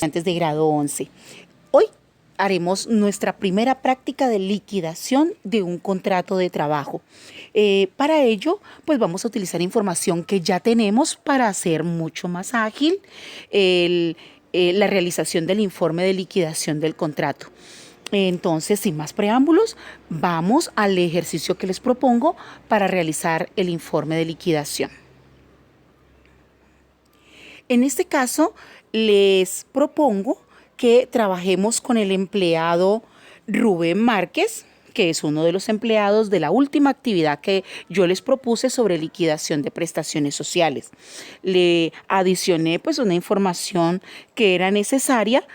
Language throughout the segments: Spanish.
Antes de grado 11. Hoy haremos nuestra primera práctica de liquidación de un contrato de trabajo. Para ello, pues vamos a utilizar información que ya tenemos para hacer mucho más ágil la realización del informe de liquidación del contrato. Entonces, sin más preámbulos, vamos al ejercicio que les propongo para realizar el informe de liquidación. En este caso, les propongo que trabajemos con el empleado Rubén Márquez, que es uno de los empleados de la última actividad que yo les propuse sobre liquidación de prestaciones sociales. Le adicioné pues una información que era necesaria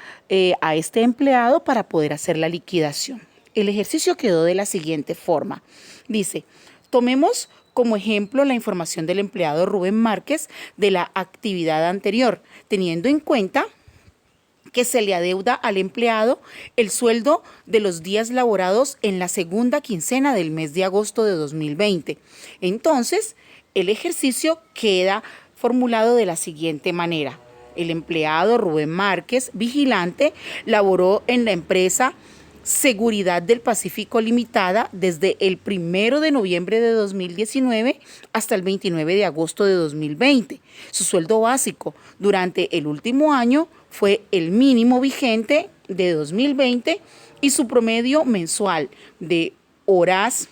a este empleado para poder hacer la liquidación. El ejercicio quedó de la siguiente forma. Dice, tomemos como ejemplo la información del empleado Rubén Márquez de la actividad anterior, teniendo en cuenta que se le adeuda al empleado el sueldo de los días laborados en la segunda quincena del mes de agosto de 2020. Entonces, el ejercicio queda formulado de la siguiente manera. El empleado Rubén Márquez, vigilante, laboró en la empresa Seguridad del Pacífico Limitada desde el 1 de noviembre de 2019 hasta el 29 de agosto de 2020. Su sueldo básico durante el último año fue el mínimo vigente de 2020 y su promedio mensual de horas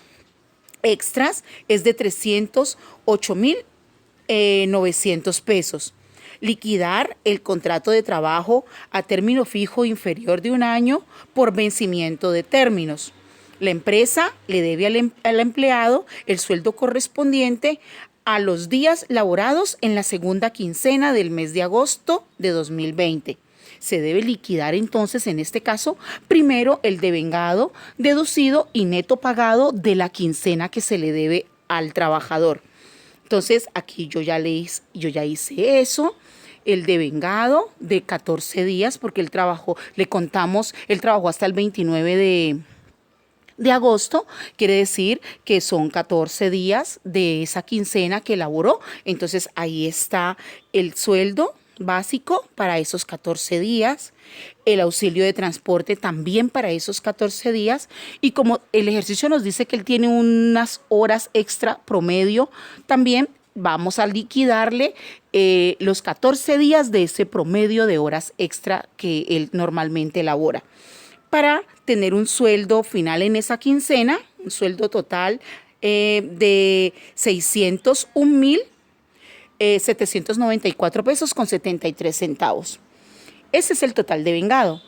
extras es de 308.900 pesos. Liquidar el contrato de trabajo a término fijo inferior de un año por vencimiento de términos. La empresa le debe al empleado el sueldo correspondiente a los días laborados en la segunda quincena del mes de agosto de 2020. Se debe liquidar entonces, en este caso, primero el devengado, deducido y neto pagado de la quincena que se le debe al trabajador. Entonces, aquí yo ya hice eso. El devengado de 14 días, porque él trabajó hasta el 29 de agosto, quiere decir que son 14 días de esa quincena que elaboró. Entonces, ahí está el sueldo básico para esos 14 días, el auxilio de transporte también para esos 14 días, y como el ejercicio nos dice que él tiene unas horas extra promedio, también vamos a liquidarle los 14 días de ese promedio de horas extra que él normalmente elabora, para tener un sueldo final en esa quincena, un sueldo total de 601.794 pesos con 73 centavos. Ese es el total devengado.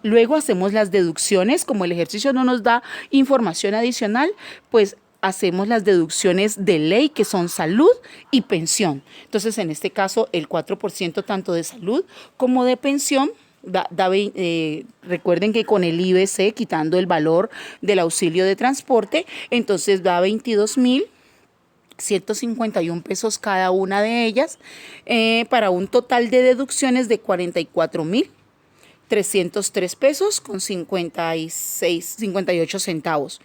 Luego hacemos las deducciones. Como el ejercicio no nos da información adicional, pues hacemos las deducciones de ley, que son salud y pensión. Entonces, en este caso, el 4% tanto de salud como de pensión. Recuerden que con el IBC, quitando el valor del auxilio de transporte, entonces da 22.151 pesos cada una de ellas, para un total de deducciones de 44.303 pesos con 58 centavos.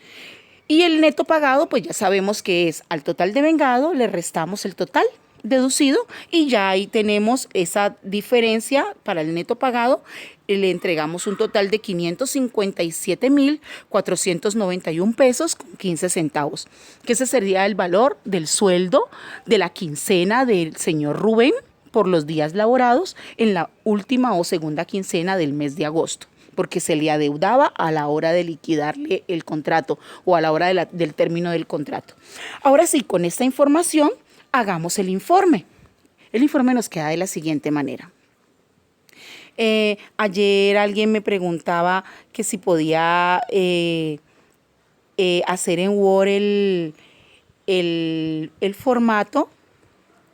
Y el neto pagado, pues ya sabemos que es al total devengado, le restamos el total deducido y ya ahí tenemos esa diferencia para el neto pagado. Le entregamos un total de 557.491 pesos con 15 centavos, que ese sería el valor del sueldo de la quincena del señor Rubén por los días laborados en la última o segunda quincena del mes de agosto, porque se le adeudaba a la hora de liquidarle el contrato o a la hora del término del contrato. Ahora sí, con esta información, hagamos el informe. El informe nos queda de la siguiente manera. Ayer alguien me preguntaba que si podía hacer en Word el formato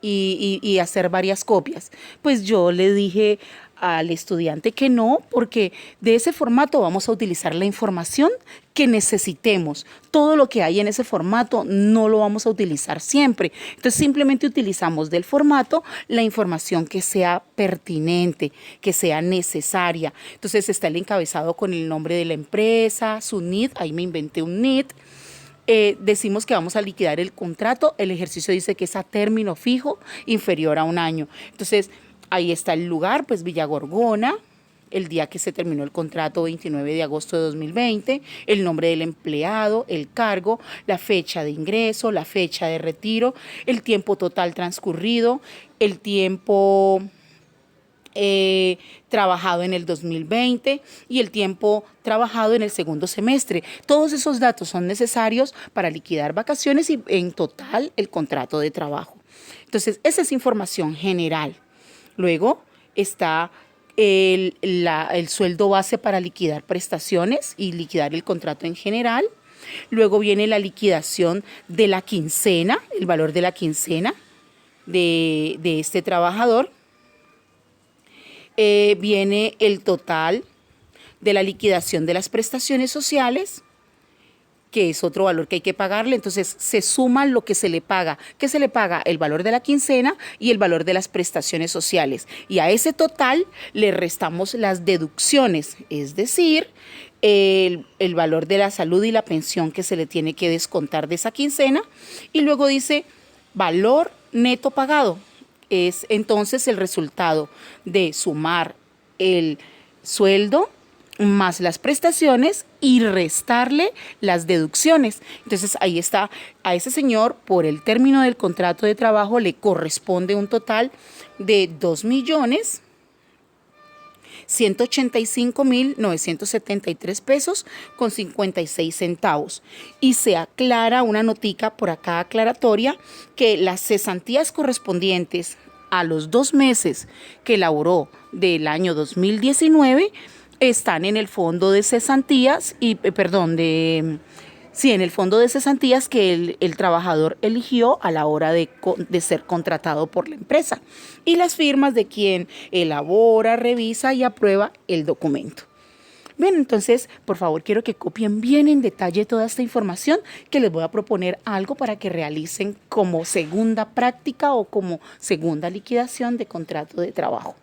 y hacer varias copias. Pues yo le dije al estudiante que no, porque de ese formato vamos a utilizar la información que necesitemos. Todo lo que hay en ese formato no lo vamos a utilizar siempre. Entonces simplemente utilizamos del formato la información que sea pertinente, que sea necesaria. Entonces está el encabezado con el nombre de la empresa, su NID, ahí me inventé un NID. Decimos que vamos a liquidar el contrato, el ejercicio dice que es a término fijo inferior a un año. Entonces, ahí está el lugar, pues Villa Gorgona, el día que se terminó el contrato, 29 de agosto de 2020, el nombre del empleado, el cargo, la fecha de ingreso, la fecha de retiro, el tiempo total transcurrido, el tiempo trabajado en el 2020 y el tiempo trabajado en el segundo semestre. Todos esos datos son necesarios para liquidar vacaciones y en total el contrato de trabajo. Entonces, esa es información general. Luego está el sueldo base para liquidar prestaciones y liquidar el contrato en general. Luego viene la liquidación de la quincena, el valor de la quincena de este trabajador. Viene el total de la liquidación de las prestaciones sociales, que es otro valor que hay que pagarle. Entonces se suma lo que se le paga. ¿Qué se le paga? El valor de la quincena y el valor de las prestaciones sociales. Y a ese total le restamos las deducciones, es decir, el valor de la salud y la pensión que se le tiene que descontar de esa quincena. Y luego dice valor neto pagado. Es entonces el resultado de sumar el sueldo más las prestaciones y restarle las deducciones. Entonces ahí está, a ese señor por el término del contrato de trabajo le corresponde un total de 2.185.973 pesos con 56 centavos. Y se aclara una notica por acá aclaratoria que las cesantías correspondientes a los 2 meses que laboró del año 2019 están en el fondo de cesantías en el fondo de cesantías que el trabajador eligió a la hora de ser contratado por la empresa y las firmas de quien elabora, revisa y aprueba el documento. Bien, entonces, por favor, quiero que copien bien en detalle toda esta información, que les voy a proponer algo para que realicen como segunda práctica o como segunda liquidación de contrato de trabajo.